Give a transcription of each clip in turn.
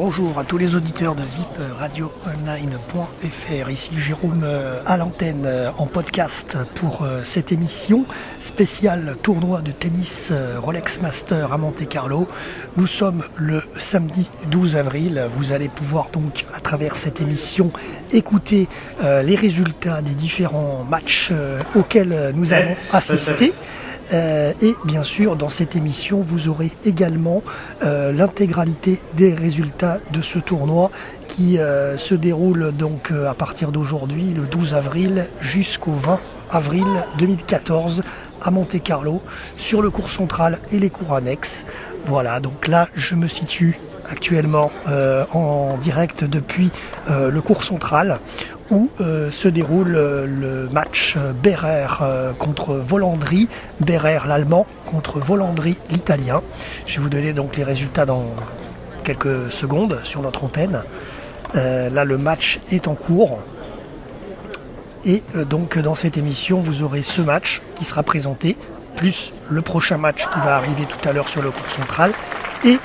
Bonjour à tous les auditeurs de VIP Radio Online.fr. Ici Jérôme à l'antenne en podcast pour cette émission spéciale tournoi de tennis Rolex Master à Monte-Carlo. Nous sommes le samedi 12 avril. Vous allez pouvoir donc à travers cette émission écouter les résultats des différents matchs auxquels nous avons assisté. Et bien sûr, dans cette émission, vous aurez également l'intégralité des résultats de ce tournoi qui se déroule donc à partir d'aujourd'hui, le 12 avril, jusqu'au 20 avril 2014 à Monte-Carlo, sur le cours central et les cours annexes. Voilà, donc là, je me situe actuellement en direct depuis le cours central, où se déroule le match Berrer contre Volandri, Berrer l'allemand contre Volandri l'italien. Je vais vous donner donc les résultats dans quelques secondes sur notre antenne. Là le match est en cours et donc dans cette émission vous aurez ce match qui sera présenté, plus le prochain match qui va arriver tout à l'heure sur le cours central et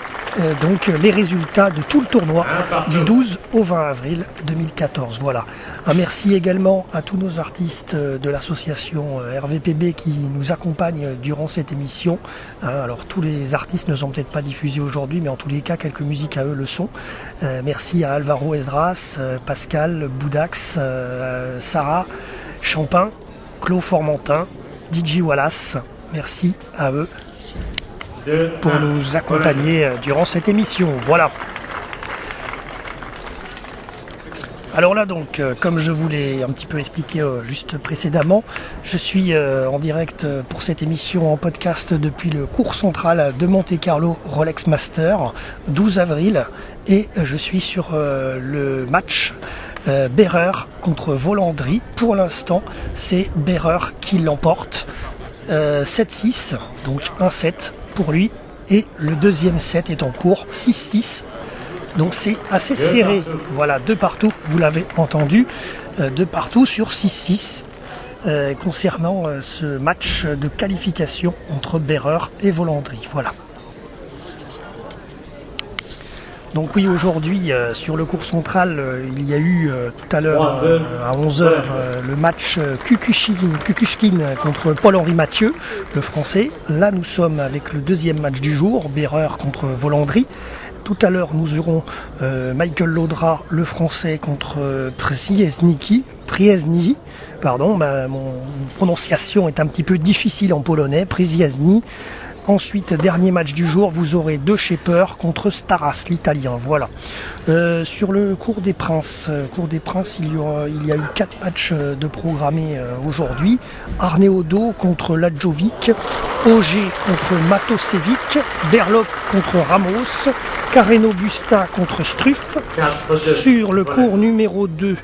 donc les résultats de tout le tournoi du 12 au 20 avril 2014. Voilà. Un merci également à tous nos artistes de l'association RVPB qui nous accompagnent durant cette émission. Alors tous les artistes ne sont peut-être pas diffusés aujourd'hui, mais en tous les cas quelques musiques à eux le sont. Merci à Alvaro Esdras, Pascal, Boudax, Sarah, Champin, Claude Formentin, DJ Wallace. Merci à eux pour nous accompagner durant cette émission. Voilà. Alors là donc, comme je vous l'ai un petit peu expliqué juste précédemment, je suis en direct pour cette émission en podcast depuis le cours central de Monte-Carlo Rolex Master, 12 avril, et je suis sur le match Berrer contre Volandri. Pour l'instant, c'est Berrer qui l'emporte. 7-6, donc 1-7 pour lui, et le deuxième set est en cours, 6-6, donc c'est assez serré. Voilà, de partout, vous l'avez entendu, de partout sur 6-6 concernant ce match de qualification entre Berrer et Volandri. Voilà. Donc oui, aujourd'hui, sur le cours central, il y a eu tout à l'heure, à 11h, le match Kukushkin contre Paul-Henri Mathieu, le français. Là, nous sommes avec le deuxième match du jour, Berrer contre Volandri. Tout à l'heure, nous aurons Michael Laudra, le français, contre Przyjaźni. Pardon, mon prononciation est un petit peu difficile en polonais, Przyjaźni. Ensuite, dernier match du jour, vous aurez De Schepper contre Staras, l'italien. Voilà. Sur le cours des Princes, il y a eu 4 matchs de programmés aujourd'hui. Arneaudo contre Lajovic, Auger contre Matosevic, Berlocq contre Ramos, Carreno Busta contre Struff. Sur le cours numéro 2,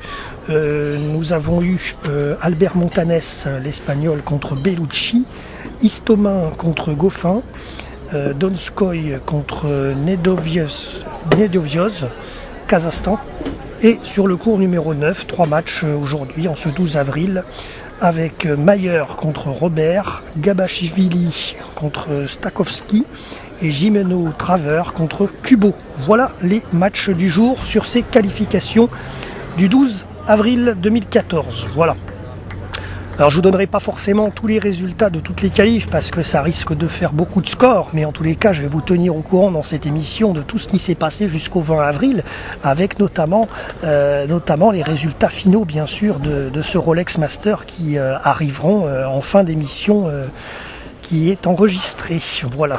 nous avons eu Albert Montanes, l'espagnol, contre Bellucci, Istomin contre Goffin, Donskoy contre Nedovios, Kazakhstan. Et sur le cours numéro 9, 3 matchs aujourd'hui en ce 12 avril, avec Mayer contre Robert, Gabashvili contre Stakowski et Jimeno Traver contre Kubo. Voilà les matchs du jour sur ces qualifications du 12 avril 2014. Voilà. Alors je vous donnerai pas forcément tous les résultats de toutes les qualifs parce que ça risque de faire beaucoup de scores, mais en tous les cas je vais vous tenir au courant dans cette émission de tout ce qui s'est passé jusqu'au 20 avril, avec notamment les résultats finaux bien sûr de ce Rolex Master qui arriveront en fin d'émission qui est enregistrée. Voilà.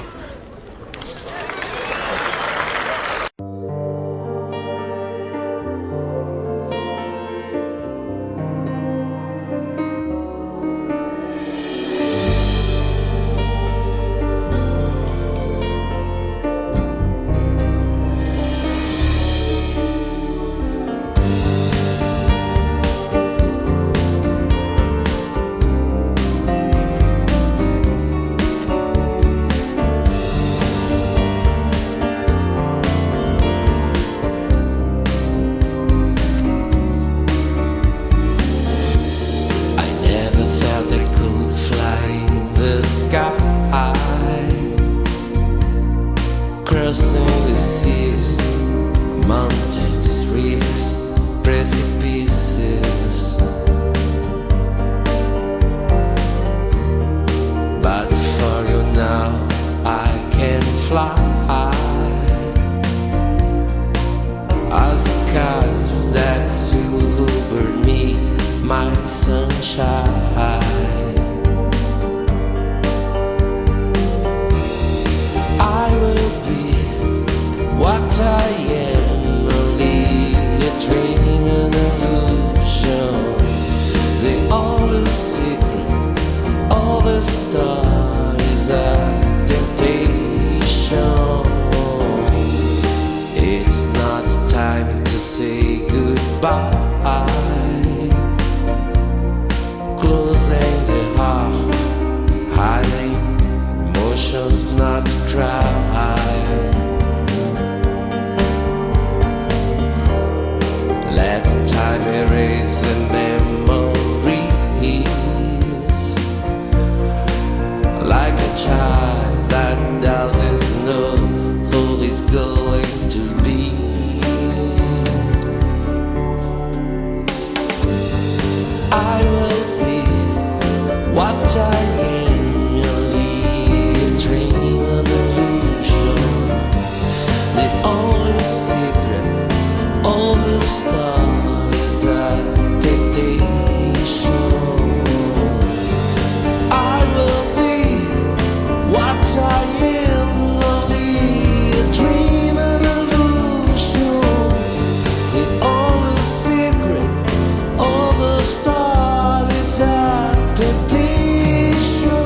sunshine. I will be what I am, only a dream and illusion. The only secret of a star is a temptation. It's not time to say goodbye. Closing the heart, hiding emotions not to cry. Let time erase the memories, like a child that doesn't know who is going to be. I will be what I am, only a dream of illusion. The only secret of the star is a temptation. I will be what I am, only a dream and illusion. The only secret of the star is a temptation.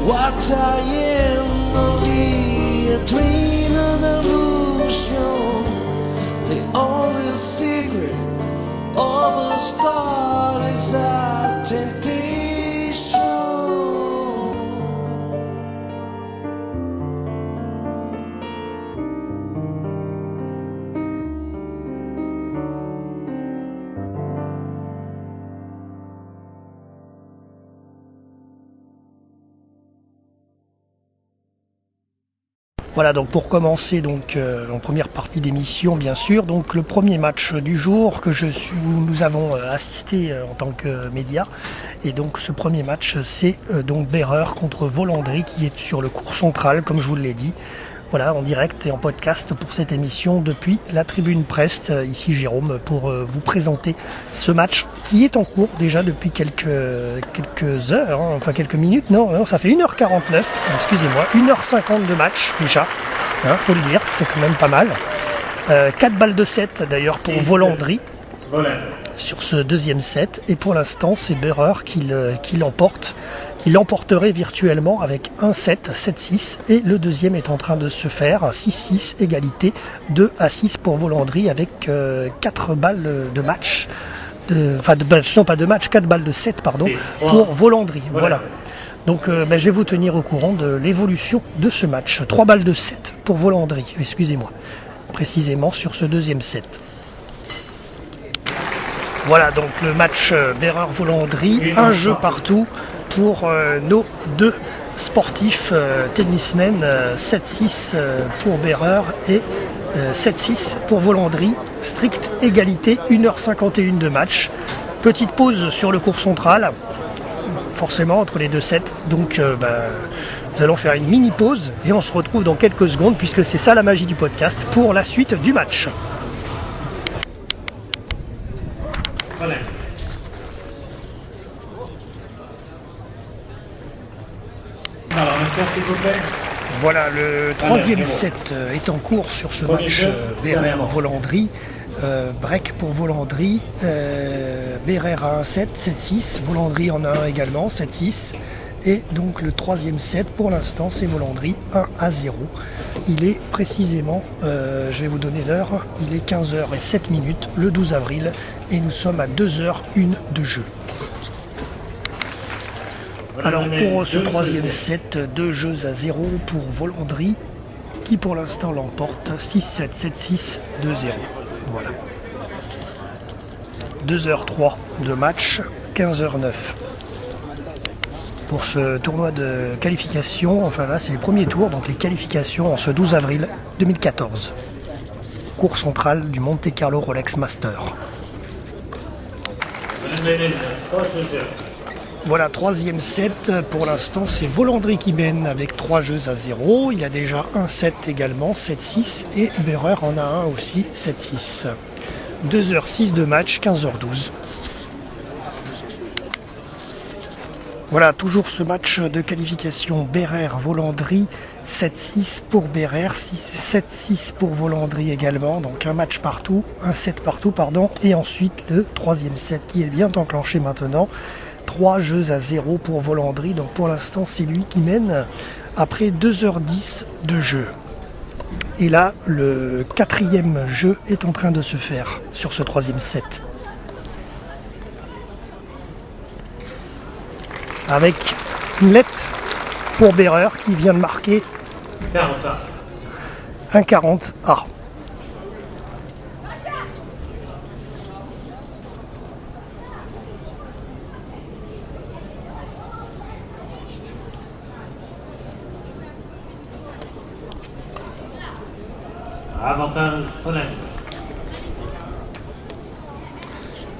What I am, only a dream and illusion. The only secret of a star is a temptation. Voilà, donc pour commencer donc en première partie d'émission, bien sûr, donc le premier match du jour où nous avons assisté en tant que média. Et donc ce premier match, c'est donc Berreur contre Volandry qui est sur le cours central, comme je vous l'ai dit. Voilà, en direct et en podcast pour cette émission depuis la Tribune Prest, ici Jérôme, pour vous présenter ce match qui est en cours déjà depuis quelques heures, hein, enfin quelques minutes, non, ça fait 1h49, excusez-moi, 1h50 de match déjà, hein, faut le dire, c'est quand même pas mal. 4 balles de 7 d'ailleurs pour Volandry sur ce deuxième set, et pour l'instant c'est Berreur qui l'emporte. Qui l'emporterait virtuellement avec un set, 7-6, et le deuxième est en train de se faire, 6-6, égalité, 2-6 pour Volandry avec 4 balles de match, 4 balles de 7, pardon, pour Volandry, voilà. Donc je vais vous tenir au courant de l'évolution de ce match, 3 balles de 7 pour Volandry, excusez-moi, précisément sur ce deuxième set. Voilà donc le match Berreur-Volandry, un jeu partout pour nos deux sportifs tennismen, 7-6 pour Berreur et 7-6 pour Volandry, stricte égalité, 1h51 de match. Petite pause sur le court central, forcément entre les deux sets, donc nous allons faire une mini pause et on se retrouve dans quelques secondes puisque c'est ça la magie du podcast pour la suite du match. Pollen. Alors, master, s'il vous plaît. Voilà, le troisième set est en cours sur ce match Bérère-Volandry. Break pour Volandry. Bérère a un 7, 7-6. Volandry en a un également, 7-6. Et donc le troisième set pour l'instant c'est Volandry 1-0. Il est précisément, je vais vous donner l'heure, il est 15h07 le 12 avril et nous sommes à 2h01 de jeu. Alors pour ce troisième set, 2 jeux à 0 pour Volandry qui pour l'instant l'emporte 6-7, 7-6, 2-0. Voilà. 2h03 de match, 15h09. Pour ce tournoi de qualification, enfin là c'est le premier tour, donc les qualifications en ce 12 avril 2014. Cours central du Monte Carlo Rolex Master. Voilà, troisième set, pour l'instant c'est Volandry qui mène avec 3 jeux à 0. Il a déjà un set également, 7-6, et Bérère en a un aussi, 7-6. 2h06 de match, 15h12. Voilà, toujours ce match de qualification Bérère-Volandry, 7-6 pour Bérère, 7-6 pour Volandry également, donc un match partout, un set partout, pardon, et ensuite le troisième set qui est bien enclenché maintenant, 3 jeux à 0 pour Volandry, donc pour l'instant c'est lui qui mène après 2h10 de jeu. Et là, le quatrième jeu est en train de se faire sur ce troisième set. Avec une lettre pour Bérère qui vient de marquer 1,40 A. Avantage Pollen.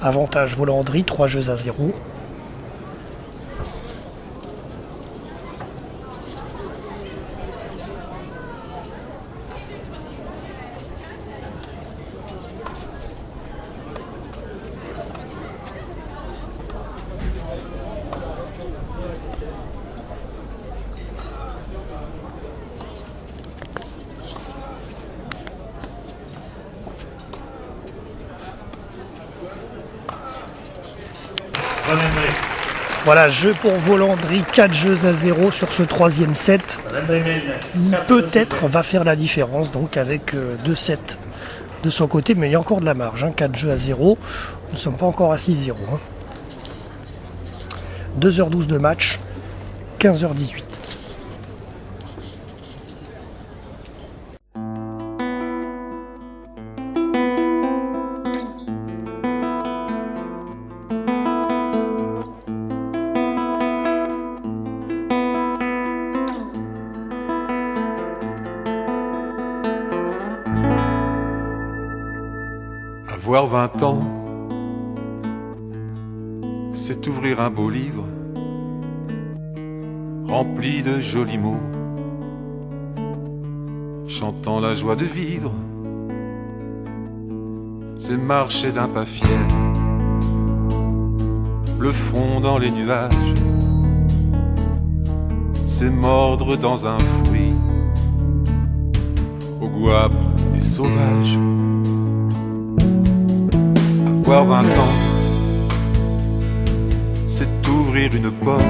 Avantage Volandry, 3 jeux à 0. Voilà, jeu pour Volandry, 4 jeux à 0 sur ce troisième set. Il peut-être va faire la différence donc avec 2 sets de son côté, mais il y a encore de la marge, 4 jeux à 0. Nous ne sommes pas encore à 6-0. 2h12 de match, 15h18. Avoir 20 ans, c'est ouvrir un beau livre rempli de jolis mots, chantant la joie de vivre. C'est marcher d'un pas fier, le front dans les nuages. C'est mordre dans un fruit au goût âpre et sauvage. Avoir 20 ans, c'est ouvrir une porte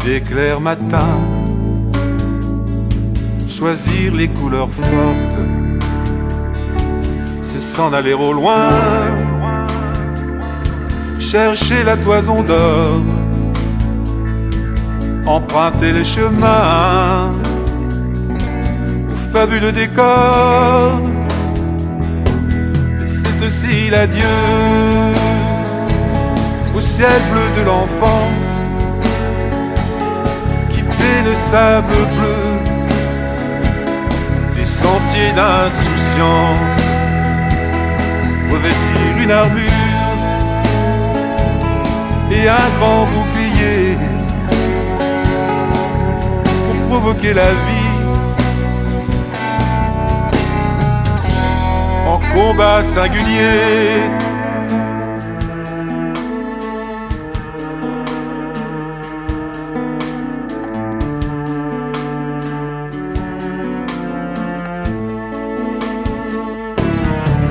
d'éclair matin, choisir les couleurs fortes, c'est s'en aller au loin, chercher la toison d'or, emprunter les chemins aux fabuleux décors. C'est aussi l'adieu au ciel bleu de l'enfance, quitter le sable bleu des sentiers d'insouciance, revêtir une armure et un grand bouclier pour provoquer la vie. En combat singulier.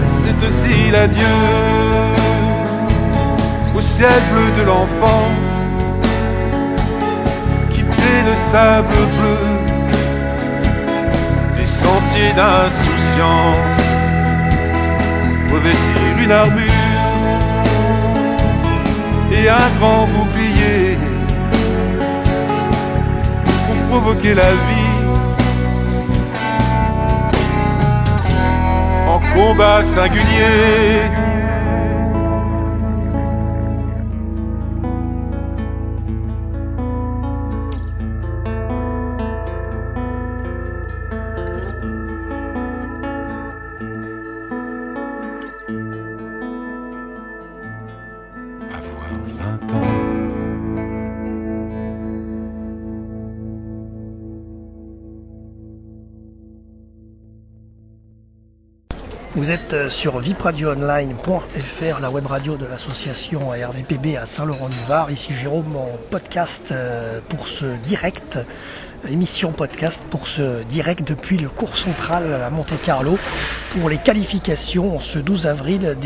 C'est aussi l'adieu au ciel bleu de l'enfance, quitter le sable bleu des sentiers d'insouciance, revêtir une armure et un grand bouclier pour provoquer la vie en combat singulier. Avoir 20 ans. Vous êtes sur vipradioonline.fr, la web radio de l'association RVPB à Saint-Laurent-du-Var. Ici Jérôme en podcast pour ce direct, émission podcast pour ce direct depuis le cours central à Monte-Carlo pour les qualifications en ce 12 avril,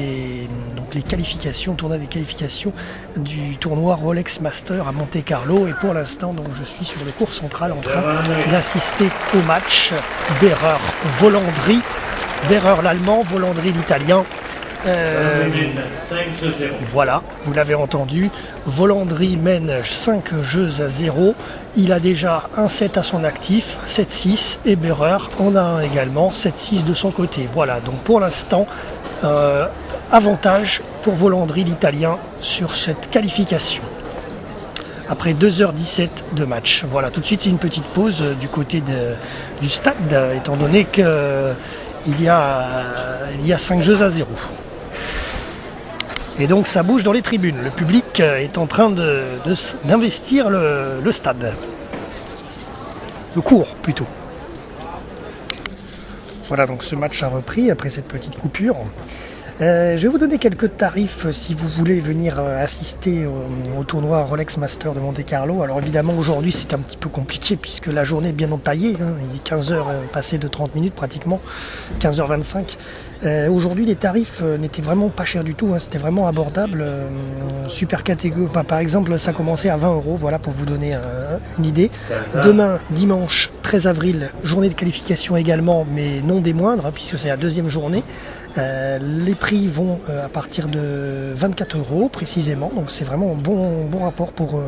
donc les qualifications, tournoi des qualifications du tournoi Rolex Master à Monte-Carlo. Et pour l'instant, donc, je suis sur le cours central en train d'assister au match Berreur-Volandry. Berreur l'allemand, Volandry l'italien. Voilà, vous l'avez entendu. Volandry mène 5 jeux à 0. Il a déjà un 7 à son actif, 7-6. Et Berreur en a un également, 7-6 de son côté. Voilà, donc pour l'instant, avantage pour Volandry l'italien sur cette qualification. Après 2h17 de match. Voilà, tout de suite, c'est une petite pause du côté du stade, étant donné que il y a 5 jeux à 0. Et donc ça bouge dans les tribunes. Le public est en train d'investir le stade. Le court plutôt. Voilà, donc ce match a repris après cette petite coupure. Je vais vous donner quelques tarifs si vous voulez venir assister au tournoi Rolex Master de Monte-Carlo. Alors évidemment aujourd'hui c'est un petit peu compliqué puisque la journée est bien entaillée, hein. Il est 15h passé de 30 minutes pratiquement, 15h25. Aujourd'hui les tarifs n'étaient vraiment pas chers du tout, hein. C'était vraiment abordable. Super catégorie, par exemple ça commençait à 20 €, voilà pour vous donner une idée. Demain dimanche 13 avril, journée de qualification également, mais non des moindres, hein, puisque c'est la deuxième journée. Les prix vont à partir de 24 € précisément, donc c'est vraiment un bon rapport pour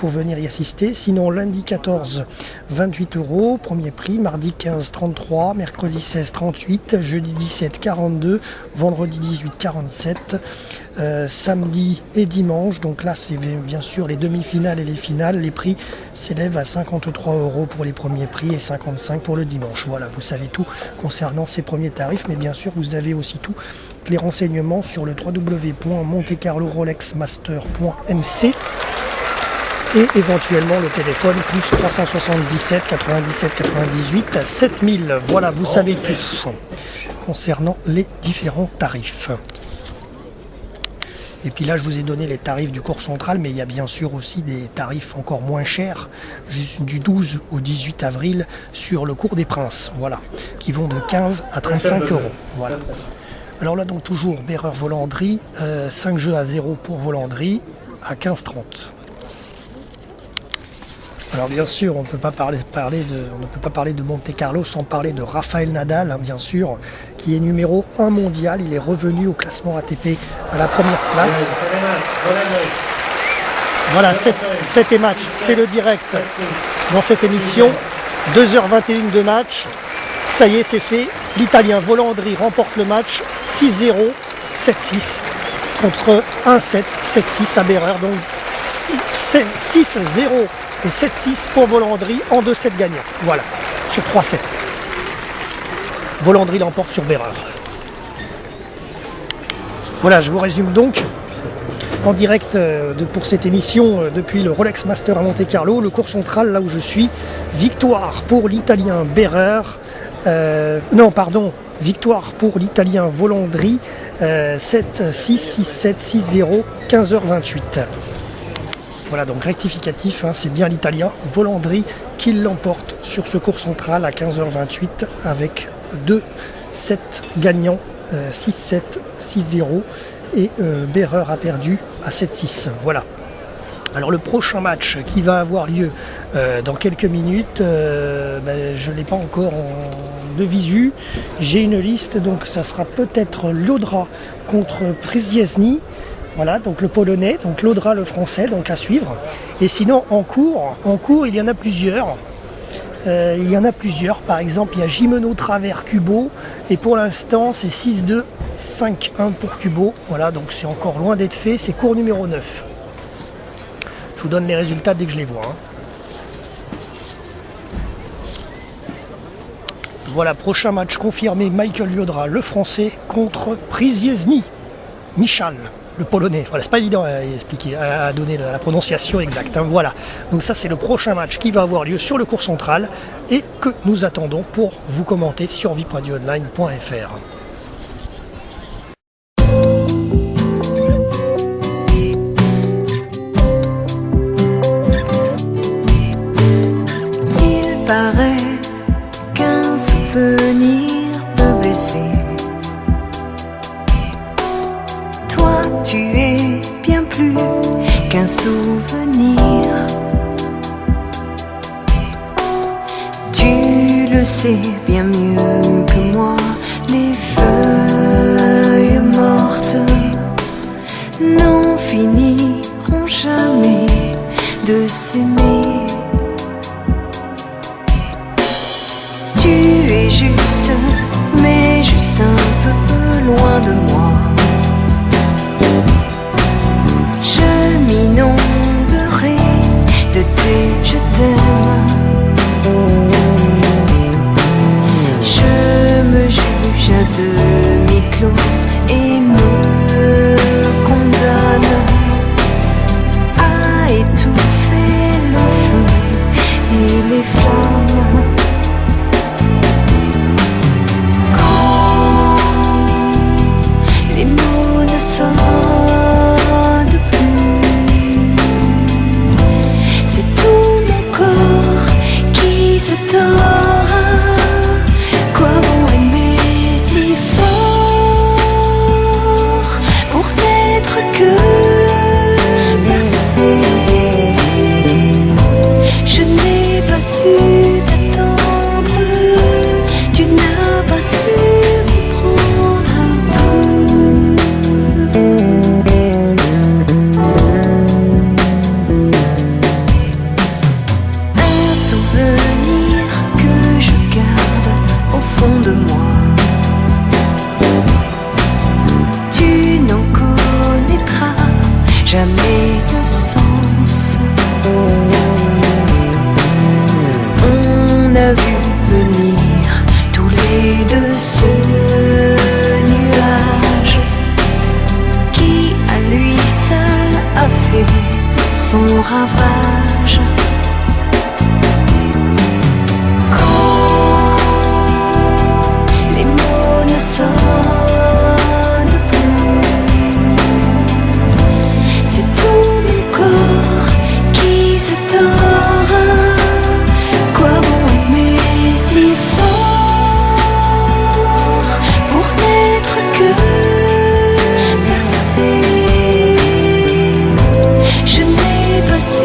venir y assister. Sinon lundi 14, 28 €, premier prix, mardi 15, 33, mercredi 16, 38, jeudi 17, 42, vendredi 18, 47, samedi et dimanche, donc là c'est bien sûr les demi-finales et les finales, les prix s'élèvent à 53 € pour les premiers prix et 55 € pour le dimanche. Voilà, vous savez tout concernant ces premiers tarifs, mais bien sûr vous avez aussi tous les renseignements sur le www.montecarlorolexmaster.mc et éventuellement le téléphone plus 377 97 98 7000. Voilà, vous savez tout concernant les différents tarifs. Et puis là, je vous ai donné les tarifs du cours central, mais il y a bien sûr aussi des tarifs encore moins chers, du 12 au 18 avril, sur le cours des Princes, voilà, qui vont de 15 à 35 €. Voilà. Alors là, donc toujours Berreur-Volandry, 5 jeux à 0 pour Volandry, à 15,30. Alors bien sûr, on ne peut pas parler de Monte-Carlo sans parler de Rafael Nadal, hein, bien sûr, qui est numéro 1 mondial. Il est revenu au classement ATP à la première place. Voilà, 7 et match, c'est le direct dans cette émission. 2h21 de match. Ça y est, c'est fait. L'Italien Volandry remporte le match 6-0, 7-6 contre 1-7, 7-6 à Berreur. Donc 6-0 et 7-6 pour Volandry en 2 sets gagnants. Voilà, sur 3 sets. Volandry l'emporte sur Berreur. Voilà, je vous résume donc en direct pour cette émission depuis le Rolex Master à Monte-Carlo, le cours central là où je suis. Victoire pour l'Italien Berreur. Victoire pour l'Italien Volandri, 7-6, 6-7, 6-0, 15h28. Voilà, donc rectificatif, hein, c'est bien l'Italien Volandri qui l'emporte sur ce cours central à 15h28 avec 2 sets gagnants, 6-7, 6-0 et Berrer a perdu à 7-6. Voilà. Alors le prochain match qui va avoir lieu dans quelques minutes, je ne l'ai pas encore de visu. J'ai une liste, donc ça sera peut-être Llodra contre Przyjaźń. Voilà, donc le polonais, donc Llodra le français, donc à suivre. Et sinon en cours, il y en a plusieurs. Par exemple, il y a Gimeno Travers Kubo et pour l'instant c'est 6-2, 5-1 pour Kubo. Voilà, donc c'est encore loin d'être fait, c'est cours numéro 9. Je vous donne les résultats dès que je les vois. Voilà, prochain match confirmé, Michael Llodra, le français, contre Przyjaźń. Michal, le polonais. Voilà, c'est pas évident à expliquer, à donner la prononciation exacte. Hein. Voilà, donc ça c'est le prochain match qui va avoir lieu sur le cours central et que nous attendons pour vous commenter sur vipradioonline.fr. Il paraît qu'un souvenir peut blesser. Toi, tu es bien plus qu'un souvenir. Tu le sais bien mieux que moi. Les feuilles mortes n'en finiront jamais de s'aimer. Tu es juste, mais juste un peu loin de moi. Je m'inonderai de tes je t'aime. Je me juge à demi-clos et me condamne à étouffer le feu et les flammes. Les mots ne sonnent plus. C'est tout mon corps qui se tord. Quoi bon aimer si fort pour n'être que passé. Je n'ai pas su t'attendre. Tu n'as pas su jamais de sens. On a vu venir tous les deux ce nuage qui à lui seul a fait son ravage. Quand les mots ne sonnent je n'ai pas su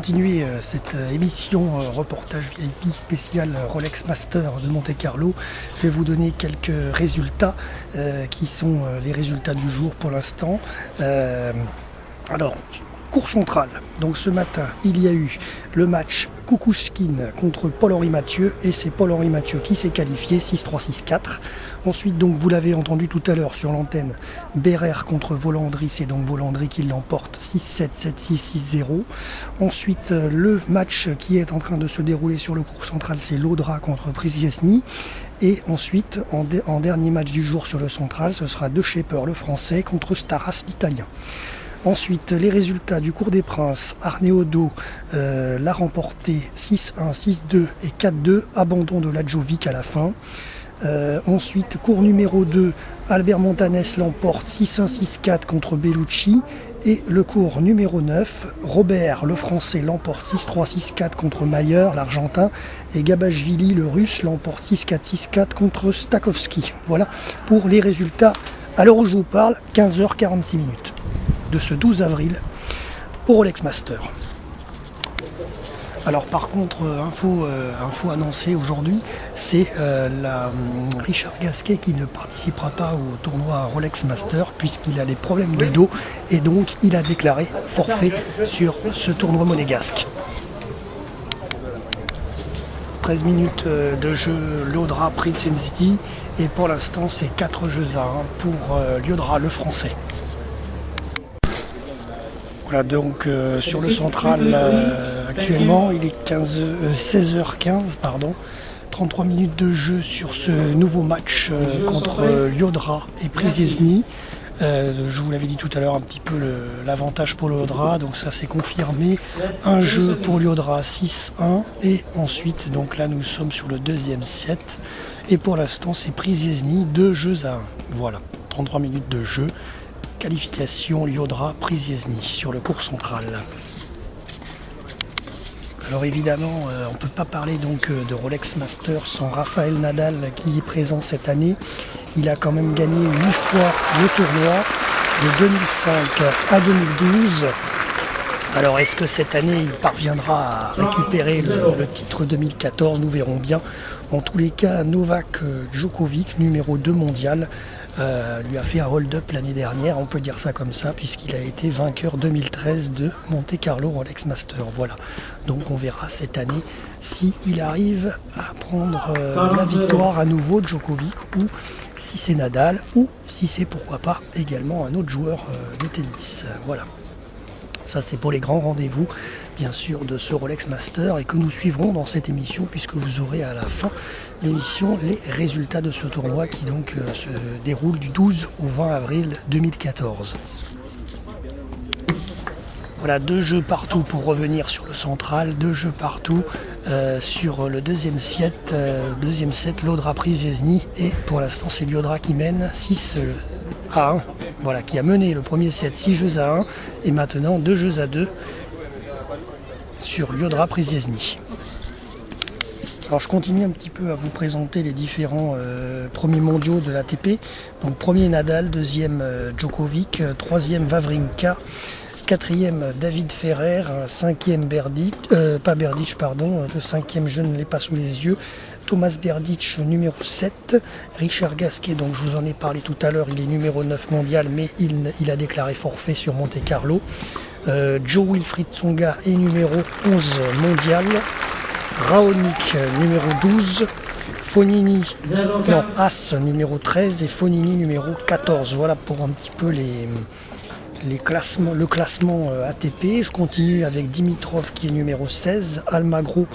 continuer cette émission reportage VIP spécial Rolex Master de Monte-Carlo. Je vais vous donner quelques résultats qui sont les résultats du jour pour l'instant. Alors, cours central. Donc ce matin, il y a eu le match Kukushkin contre Paul-Henri Mathieu et c'est Paul-Henri Mathieu qui s'est qualifié 6-3, 6-4. Ensuite, donc vous l'avez entendu tout à l'heure sur l'antenne, Bérère contre Volandry, c'est donc Volandry qui l'emporte 6-7, 7-6, 6-0. Ensuite, le match qui est en train de se dérouler sur le cours central, c'est Laudra contre Przyjezny. Et ensuite, en dernier match du jour sur le central, ce sera De Schepper, le français, contre Staras, l'italien. Ensuite, les résultats du Cours des Princes, Arneaudo l'a remporté 6-1, 6-2 et 4-2, abandon de Lajovic à la fin. Ensuite, cours numéro 2, Albert Montanès l'emporte 6-1, 6-4 contre Bellucci. Et le cours numéro 9, Robert, le français, l'emporte 6-3, 6-4 contre Mayer, l'argentin. Et Gabashvili, le russe, l'emporte 6-4, 6-4 contre Stakowski. Voilà pour les résultats à l'heure où je vous parle, 15h46 de ce 12 avril au Rolex Master. Alors par contre, info annoncée aujourd'hui, c'est Richard Gasquet qui ne participera pas au tournoi Rolex Master puisqu'il a des problèmes de dos et donc il a déclaré forfait sur ce tournoi monégasque. 13 minutes de jeu Laudra Przyjezny et pour l'instant c'est 4 jeux à 1 pour Laudra le français. Voilà donc sur le central actuellement il est 16h15 33 minutes de jeu sur ce nouveau match contre Laudra et Przyjezny. Je vous l'avais dit tout à l'heure un petit peu l'avantage pour Laudra, donc ça c'est confirmé. Un jeu pour Laudra 6-1 et ensuite donc là nous sommes sur le deuxième set et pour l'instant c'est Przyjezny 2 jeux à 1. Voilà, 33 minutes de jeu. Qualification Laudra Przyjezny sur le cours central. Alors évidemment, on ne peut pas parler donc de Rolex Master sans Rafael Nadal qui est présent cette année. Il a quand même gagné 8 fois le tournoi de 2005 à 2012. Alors est-ce que cette année il parviendra à récupérer le titre 2014? Nous verrons bien. En tous les cas, Novak Djokovic, numéro 2 mondial, lui a fait un hold-up l'année dernière, on peut dire ça comme ça, puisqu'il a été vainqueur 2013 de Monte-Carlo Rolex Master. Voilà, donc on verra cette année s'il arrive à prendre la victoire à nouveau de Djokovic, ou si c'est Nadal, ou si c'est pourquoi pas également un autre joueur de tennis. Voilà, ça c'est pour les grands rendez-vous bien sûr de ce Rolex Master et que nous suivrons dans cette émission puisque vous aurez à la fin de l'émission les résultats de ce tournoi qui donc se déroule du 12 au 20 avril 2014. Voilà, 2 jeux partout pour revenir sur le central, 2 jeux partout sur le deuxième set, Laudra Przyjezny et pour l'instant c'est Laudra qui mène 6 à 1, voilà, qui a mené le premier set 6 jeux à 1 et maintenant 2 jeux à 2 sur Laudra Przyjezny. Alors je continue un petit peu à vous présenter les différents premiers mondiaux de l'ATP. Donc premier Nadal, deuxième Djokovic, troisième Wawrinka, quatrième David Ferrer, cinquième Berdych, le cinquième je ne l'ai pas sous les yeux, Thomas Berdych numéro 7, Richard Gasquet, donc je vous en ai parlé tout à l'heure, il est numéro 9 mondial mais il a déclaré forfait sur Monte-Carlo. Joe Wilfried Tsonga est numéro 11 mondial, Raonic numéro 12, As numéro 13 et Fognini numéro 14. Voilà pour un petit peu le classement ATP. Je continue avec Dimitrov qui est numéro 16, Almagro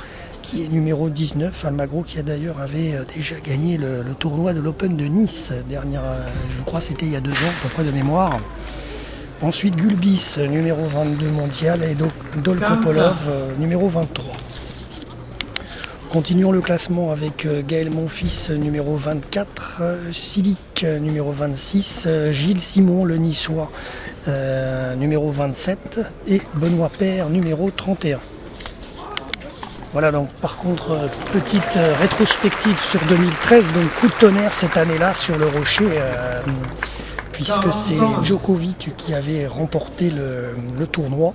qui est numéro 19, Almagro qui a d'ailleurs avait déjà gagné le tournoi de l'Open de Nice, je crois c'était il y a 2 ans à peu près de mémoire. Ensuite Gulbis, numéro 22 mondial, et Dolgopolov, numéro 23. Continuons le classement avec Gaël Monfils, numéro 24, Silic, numéro 26, Gilles Simon, le Niçois, numéro 27, et Benoît Paire, numéro 31. Voilà donc par contre petite rétrospective sur 2013, donc coup de tonnerre cette année-là sur le Rocher. Puisque c'est Djokovic qui avait remporté le tournoi.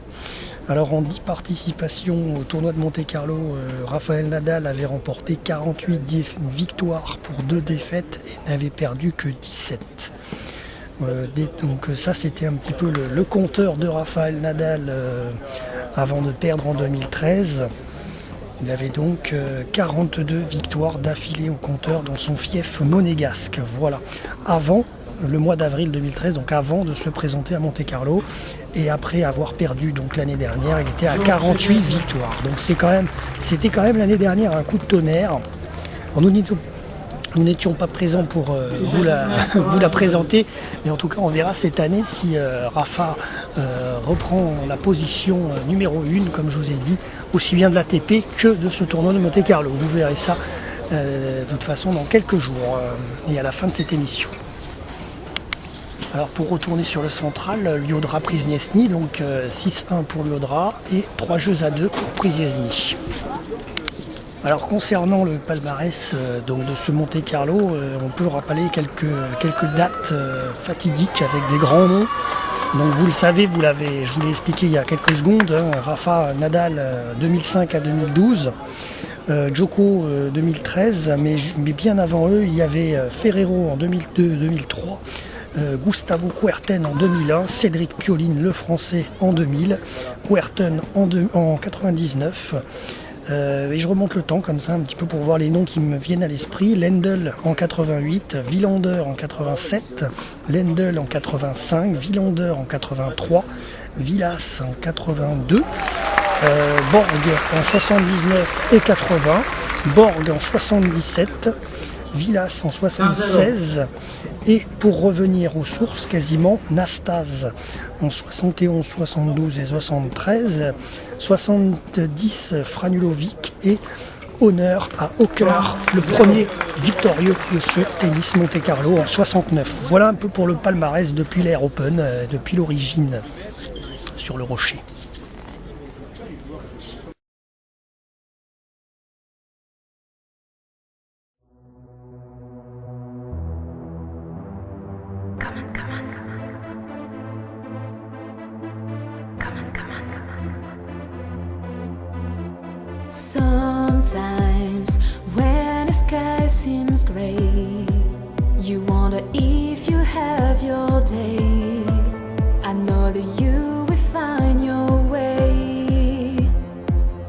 Alors en 10 participations au tournoi de Monte-Carlo, Rafael Nadal avait remporté 48 victoires pour 2 défaites et n'avait perdu que 17. Donc ça c'était un petit peu le compteur de Rafael Nadal avant de perdre en 2013. Il avait donc 42 victoires d'affilée au compteur dans son fief monégasque. Voilà, avant le mois d'avril 2013, donc avant de se présenter à Monte-Carlo. Et après avoir perdu donc l'année dernière, il était à 48 victoires. Donc c'était quand même l'année dernière un coup de tonnerre. Bon, nous n'étions pas présents pour vous la présenter, mais en tout cas on verra cette année si Rafa reprend la position numéro 1, comme je vous ai dit, aussi bien de l'ATP que de ce tournoi de Monte-Carlo. Vous verrez ça de toute façon dans quelques jours et à la fin de cette émission. Alors pour retourner sur le central, Lyodra Przniesny, donc 6-1 pour Lyodra et 3 jeux à 2 pour Przniesny. Alors concernant le palmarès donc de ce Monte-Carlo, on peut rappeler quelques dates fatidiques avec des grands noms. Donc vous le savez, je vous l'ai expliqué il y a quelques secondes, Rafa Nadal 2005 à 2012, Djoko 2013, mais bien avant eux, il y avait Ferrero en 2002-2003, Gustavo Kuerten en 2001, Cédric Pioline le français en 2000, Kuerten en 99. Et je remonte le temps comme ça un petit peu pour voir les noms qui me viennent à l'esprit. Lendl en 88, Wilander en 87, Lendl en 85, Wilander en 83, Vilas en 82, Borg en 79 et 80, Borg en 77, Vilas en 76 et pour revenir aux sources quasiment, Nastase en 71, 72 et 73, 70 Franulovic et honneur à Hawker, le premier victorieux de ce tennis Monte-Carlo en 69. Voilà un peu pour le palmarès depuis l'Air Open, depuis l'origine sur le rocher. Sometimes when the sky seems gray, you wonder if you have your day. I know that you will find your way.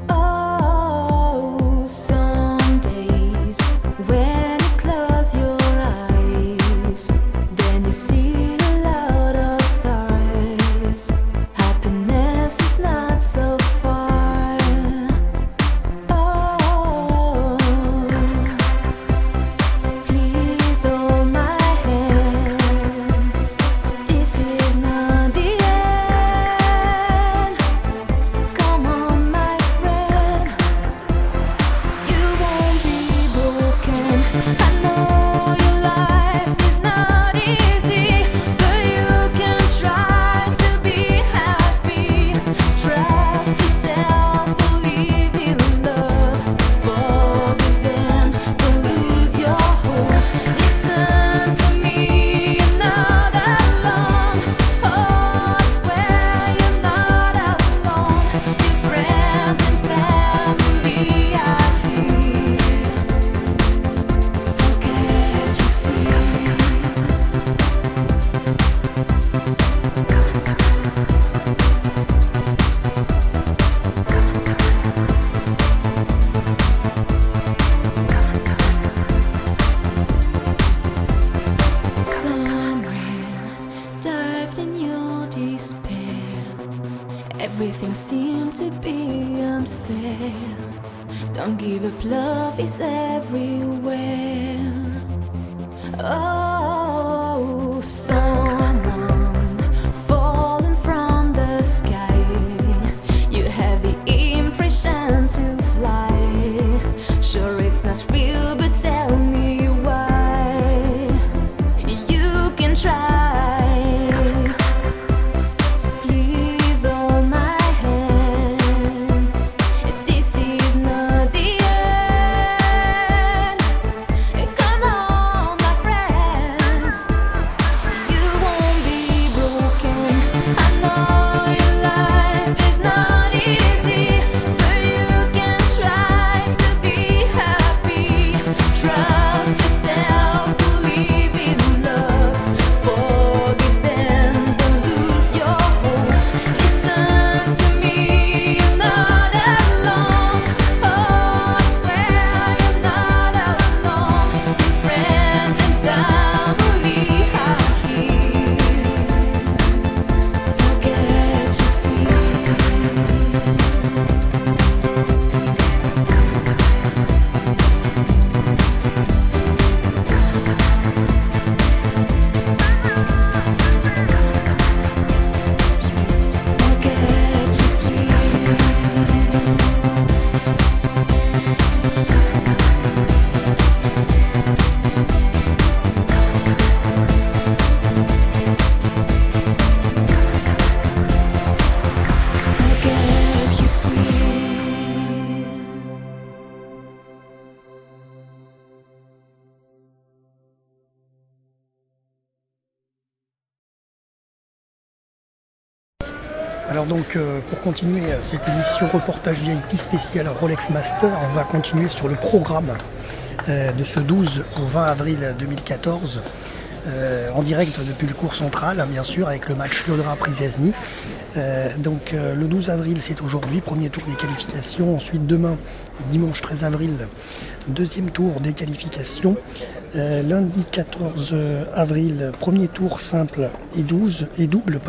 Oh, some days when you close your eyes, then you see a lot of stars. Happiness is not so far. Everything seemed to be unfair. Don't give up, love is everywhere. Oh, someone falling from the sky. You have the impression to fly. Sure, it's not real, but tell me why. You can try. Alors donc pour continuer cette émission reportage VIP spécial Rolex Master, on va continuer sur le programme de ce 12 au 20 avril 2014 en direct depuis le cours central, bien sûr, avec le match Liodra-Priziazny. Donc le 12 avril c'est aujourd'hui, premier tour des qualifications. Ensuite demain, dimanche 13 avril, deuxième tour des qualifications. Lundi 14 avril, premier tour simple et double.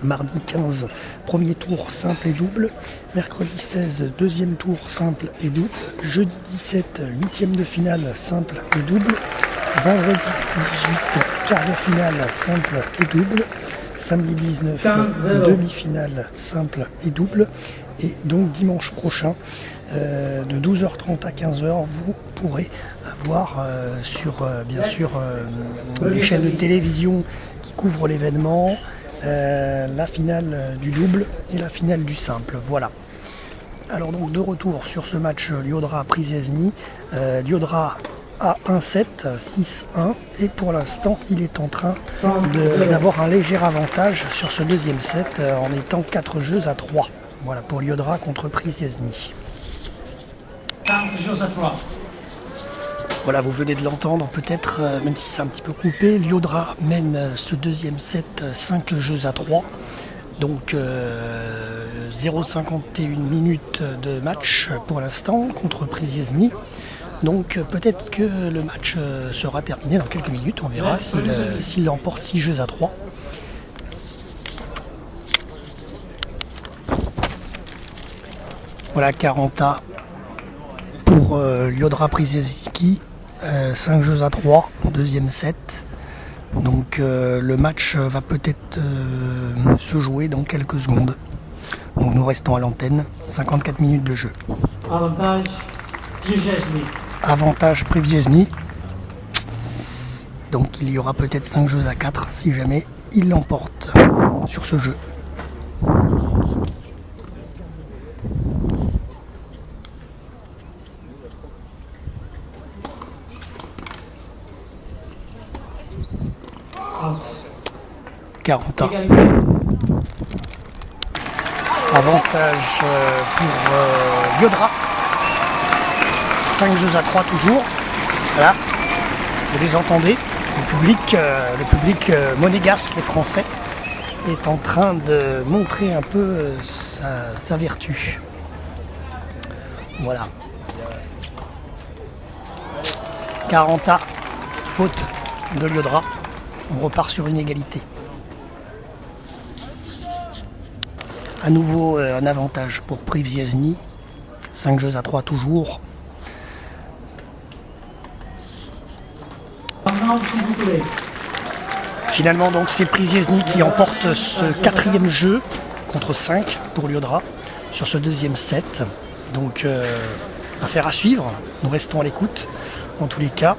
Mardi 15, premier tour simple et double. Mercredi 16, deuxième tour simple et double. Jeudi 17, huitième de finale simple et double. Vendredi 18, quart de finale simple et double. Samedi 19, demi-finale simple et double. Et donc dimanche prochain, de 12h30 à 15h, vous pourrez avoir sur bien sûr les chaînes de télévision qui couvrent l'événement, la finale du double et la finale du simple. Voilà. Alors donc de retour sur ce match Liodra-Priziazny. Liodra à 1-7, 6-1 et pour l'instant il est en train d'avoir un léger avantage sur ce deuxième set en étant 4 jeux à 3. Voilà pour Liodra contre Priziazny. 4 jeux à 3. Voilà, vous venez de l'entendre peut-être, même si c'est un petit peu coupé, Liodra mène ce deuxième set 5 jeux à 3. Donc 0,51 minutes de match pour l'instant contre Priziazny. Donc peut-être que le match sera terminé dans quelques minutes, on verra s'il emporte 6 jeux à 3. Voilà, 40 pour Liodra-Priziazny, 5 jeux à 3, deuxième set. Donc le match va peut-être se jouer dans quelques secondes. Donc nous restons à l'antenne, 54 minutes de jeu. Avantage Priziazny. Avantage Priziazny. Donc il y aura peut-être 5 jeux à 4 si jamais il l'emporte sur ce jeu. Out. 40 ans. Égalité. Avantage pour Liodra. 5 jeux à 3 toujours. Voilà. Vous les entendez. Le public monégasque et français est en train de montrer un peu sa vertu. Voilà. 40 à faute de Liodra. On repart sur une égalité. À nouveau un avantage pour Priziazny. 5 jeux à 3 toujours. S'il vous plaît. Finalement donc c'est Priziazny qui emporte ce quatrième jeu contre 5 pour Liodra sur ce deuxième set. Donc affaire à suivre, nous restons à l'écoute en tous les cas.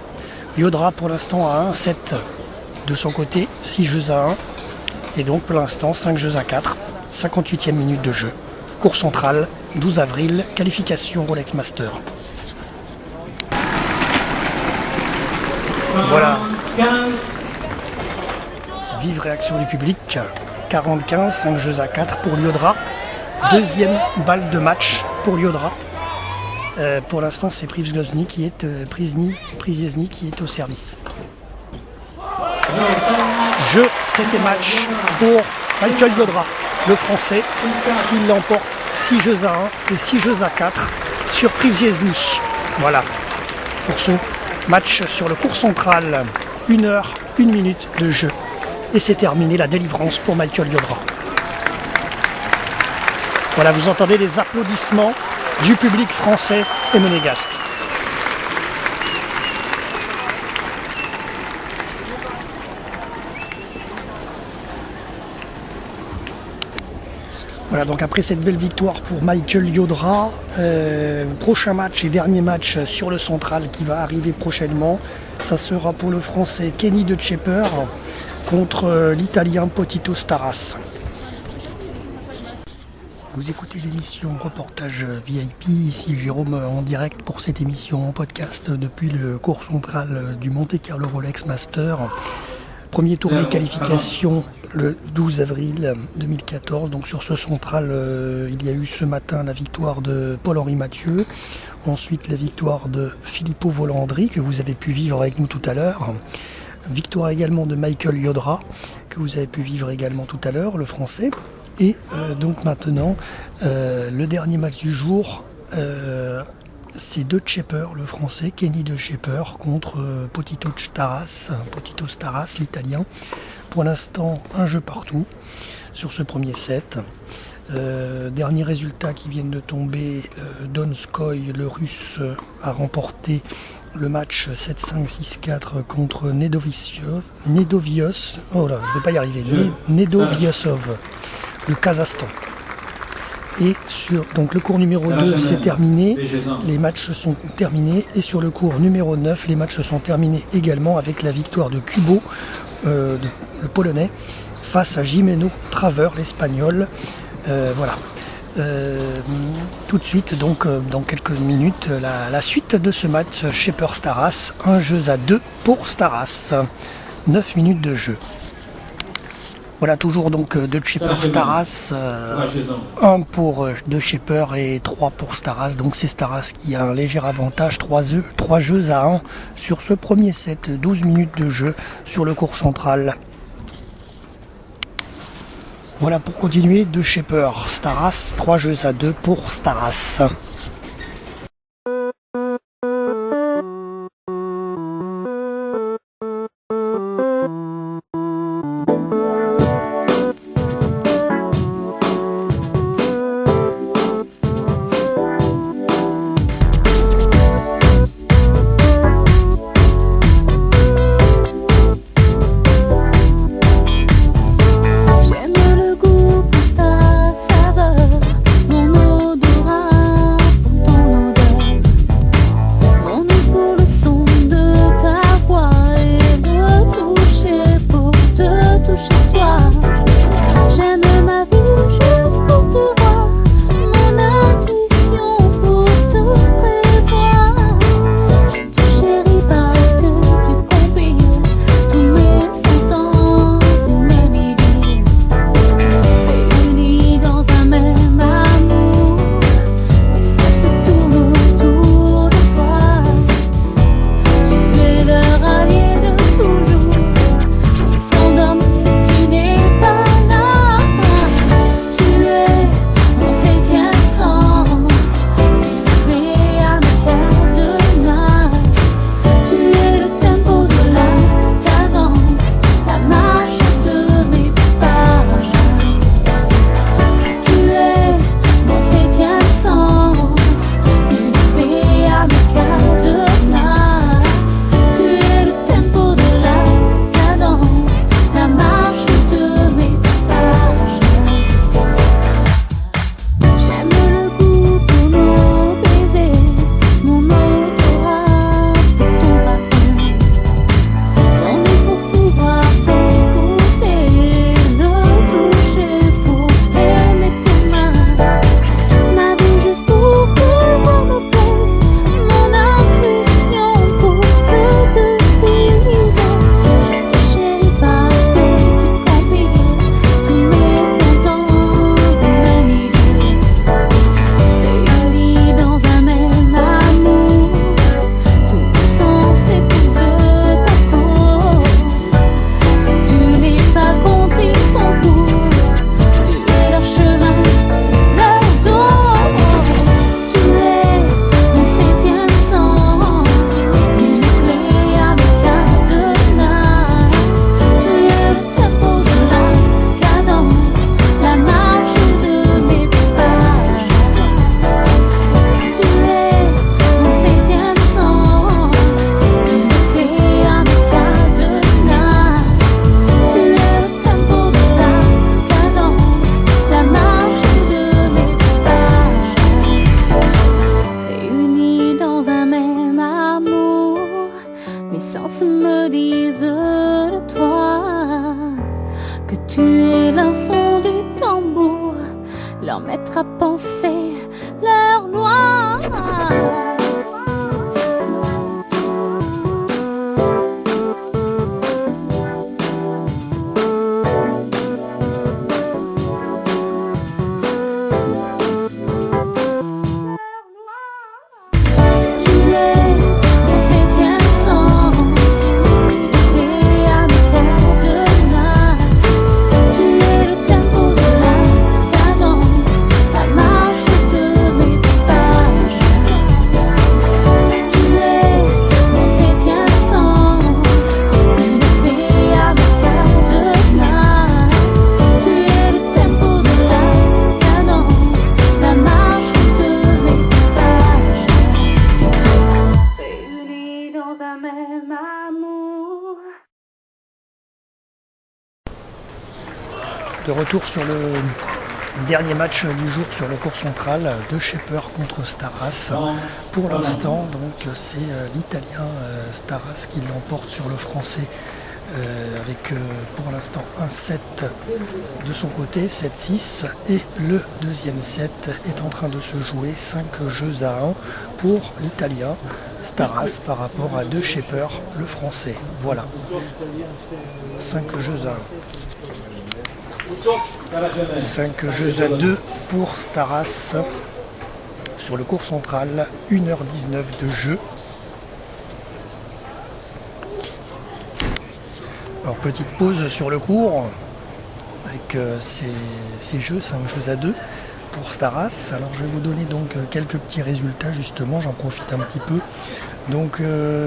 Liodra pour l'instant à 1-7 de son côté, 6 jeux à 1 et donc pour l'instant 5 jeux à 4, 58e minute de jeu. Cours central, 12 avril, qualification Rolex Master. Voilà. 15. Vive réaction du public. 40-15, 5 jeux à 4 pour Liodra. Deuxième balle de match pour Liodra. Pour l'instant, c'est Priziazny qui est au service. Jeu, c'était match pour Michael Liodra, le français, qui l'emporte 6 jeux à 1 et 6 jeux à 4 sur Priziazny. Voilà, pour ce match sur le cours central, 1 heure, 1 minute de jeu. Et c'est terminé la délivrance pour Michael Liodra. Voilà, vous entendez les applaudissements du public français et monégasque. Voilà, donc après cette belle victoire pour Michael Liodra, prochain match et dernier match sur le central qui va arriver prochainement, ça sera pour le français Kenny de Schepper contre l'italien Potito Staras. Vous écoutez l'émission Reportage VIP, ici Jérôme en direct pour cette émission en podcast depuis le cours central du Monte Carlo Rolex Master. Premier tour des qualifications le 12 avril 2014. Donc sur ce central, il y a eu ce matin la victoire de Paul-Henri Mathieu. Ensuite la victoire de Filippo Volandri que vous avez pu vivre avec nous tout à l'heure. Victoire également de Michael Yodra que vous avez pu vivre également tout à l'heure, le français. Et donc maintenant, le dernier match du jour, c'est De Schepper, le français, Kenny De Schepper contre Potito Staras, l'italien. Pour l'instant, un jeu partout sur ce premier set. Dernier résultat qui viennent de tomber, Donskoy, le russe, a remporté le match 7-5, 6-4 contre Nedovios. Oh là, je ne vais pas y arriver. Nedoviosov, le Kazakhstan. Et donc le cours numéro 2 c'est terminé, les matchs sont terminés. Et sur le cours numéro 9, les matchs sont terminés également avec la victoire de Kubo, le polonais, face à Jimeno Traver, l'espagnol. Voilà. Tout de suite, donc dans quelques minutes, la suite de ce match Schepper-Staras, 1-2 pour Staras, 9 minutes de jeu. Voilà, toujours donc De Schepper-Staras, 1 pour De Schepper et 3 pour Staras. Donc c'est Staras qui a un léger avantage, 3 jeux à 1 sur ce premier set, 12 minutes de jeu sur le court central. Voilà pour continuer, De Schepper-Staras, 3-2 pour Staras. leur mettre à penser leur loi. amour. De retour sur le dernier match du jour sur le cours central de Shepherd contre Staras. Pour l'instant, donc c'est l'Italien Staras qui l'emporte sur le Français avec pour l'instant un set de son côté, 7-6, et le deuxième set est en train de se jouer 5 jeux à 1 pour l'Italien Staras par rapport à De Shepherd, le Français. Voilà, 5 jeux à 1. 5 jeux à 2 pour Staras sur le cours central, 1h19 de jeu. Alors petite pause sur le cours avec ces jeux, 5 jeux à 2 pour Staras. Alors je vais vous donner donc quelques petits résultats justement, j'en profite un petit peu. Donc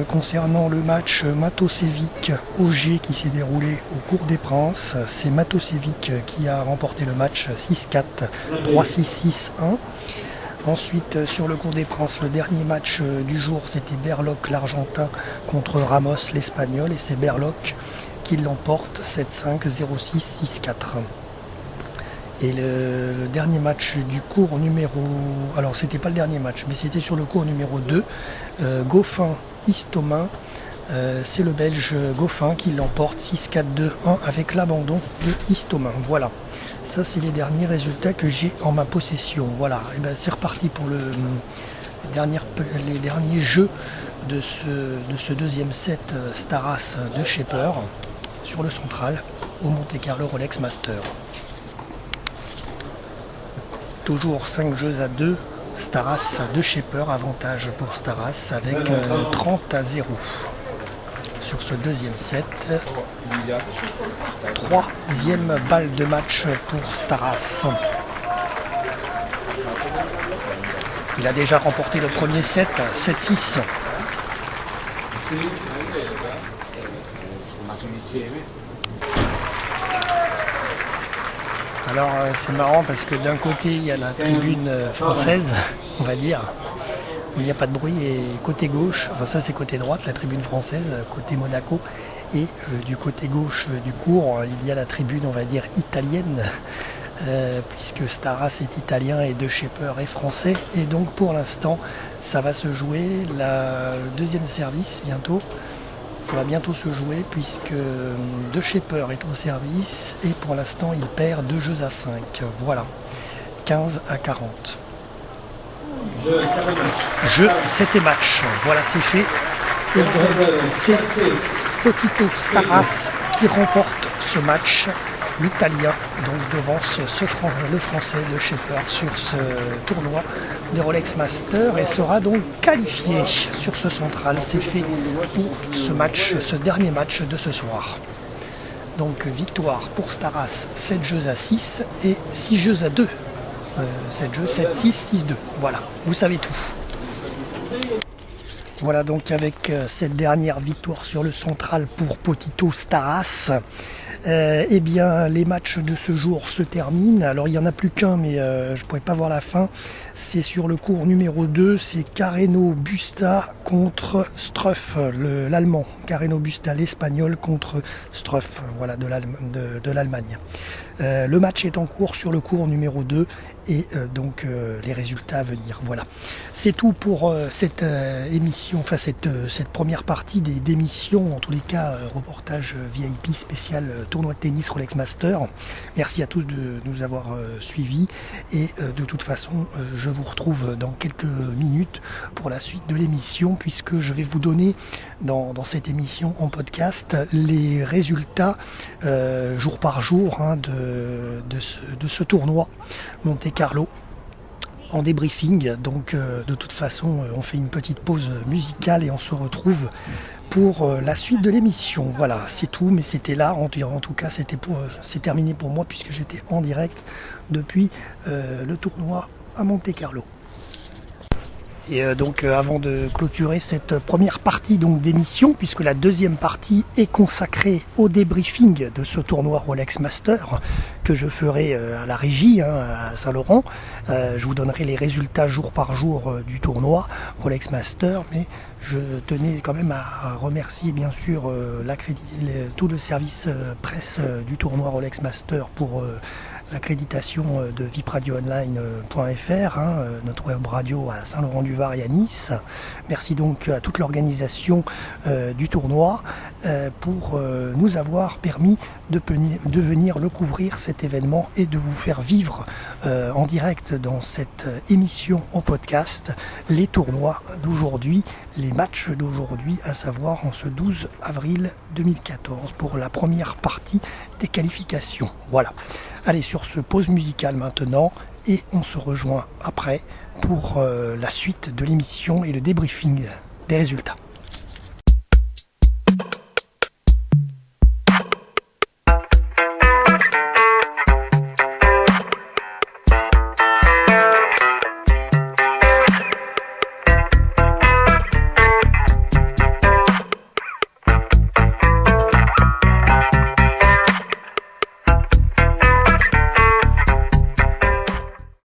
concernant le match Matosevic-Auger qui s'est déroulé au Cours des Princes, c'est Matosevic qui a remporté le match 6-4, 3-6, 6-1. Ensuite sur le Cours des Princes, le dernier match du jour c'était Berlocq l'Argentin contre Ramos l'Espagnol, et c'est Berlocq qui l'emporte 7-5, 0-6, 6-4. Et le dernier match du cours numéro... Alors c'était pas le dernier match, mais c'était sur le cours numéro 2. Goffin-Istomin, c'est le Belge Goffin qui l'emporte 6-4, 2-1 avec l'abandon de Istomin. Voilà, ça c'est les derniers résultats que j'ai en ma possession. Voilà, et ben c'est reparti pour les derniers jeux de ce deuxième set Staras de Shepherd sur le central au Monte Carlo Rolex Master. Toujours 5 jeux à 2, Staras de Shepherd, avantage pour Staras avec 30-0 sur ce deuxième set. Troisième balle de match pour Staras. Il a déjà remporté le premier set, 7-6. Alors c'est marrant parce que d'un côté il y a la tribune française, on va dire, où il n'y a pas de bruit, et côté gauche, enfin ça c'est côté droite, la tribune française, côté Monaco, et du côté gauche du cours il y a la tribune, on va dire, italienne, puisque Staras est italien et De Shepherd est français, et donc pour l'instant ça va se jouer, le deuxième service bientôt. Ça va bientôt se jouer puisque De Shepherd est au service et pour l'instant il perd 2 jeux à 5. Voilà, 15-40. Jeu, 7 et match. Voilà, c'est fait. Et donc c'est Potito Staras qui remporte ce match. L'Italien donc devance le Français De Shepherd sur ce tournoi de Rolex Master et sera donc qualifié sur ce central. C'est fait pour ce match, ce dernier match de ce soir. Donc victoire pour Staras, 7 jeux à 6 et 6 jeux à 2. 7 jeux, 7-6, 6-2. Voilà, vous savez tout. Voilà donc avec cette dernière victoire sur le central pour Potito Staras. Eh bien, les matchs de ce jour se terminent. Alors, il n'y en a plus qu'un, mais je ne pourrais pas voir la fin. C'est sur le cours numéro 2, c'est Carreno Busta contre Struff, l'Allemand. Carreno Busta, l'Espagnol, contre Struff, voilà, de l'Allemagne. Le match est en cours sur le cours numéro 2 et donc les résultats à venir. Voilà, c'est tout pour cette émission, enfin cette première partie d'émission, en tous les cas reportage VIP spécial tournoi de tennis Rolex Master. Merci à tous de nous avoir suivis et de toute façon je vous retrouve dans quelques minutes pour la suite de l'émission, puisque je vais vous donner dans cette émission en podcast les résultats jour par jour de ce tournoi Monte Carlo en débriefing. Donc de toute façon on fait une petite pause musicale et on se retrouve pour la suite de l'émission. Voilà, c'est tout, mais c'était là, en tout cas c'est terminé pour moi puisque j'étais en direct depuis le tournoi à Monte Carlo. Et donc avant de clôturer cette première partie donc d'émission, puisque la deuxième partie est consacrée au débriefing de ce tournoi Rolex Master que je ferai à la régie à Saint-Laurent. Je vous donnerai les résultats jour par jour du tournoi Rolex Master, mais je tenais quand même à remercier bien sûr tout le service presse du tournoi Rolex Master pour l'accréditation de vipradioonline.fr, notre web radio à Saint-Laurent-du-Var et à Nice. Merci donc à toute l'organisation du tournoi pour nous avoir permis de venir le couvrir, cet événement, et de vous faire vivre en direct dans cette émission en podcast les tournois d'aujourd'hui, les matchs d'aujourd'hui, à savoir en ce 12 avril 2014 pour la première partie des qualifications. Voilà. Allez, sur ce, pause musicale maintenant, et on se rejoint après pour la suite de l'émission et le débriefing des résultats.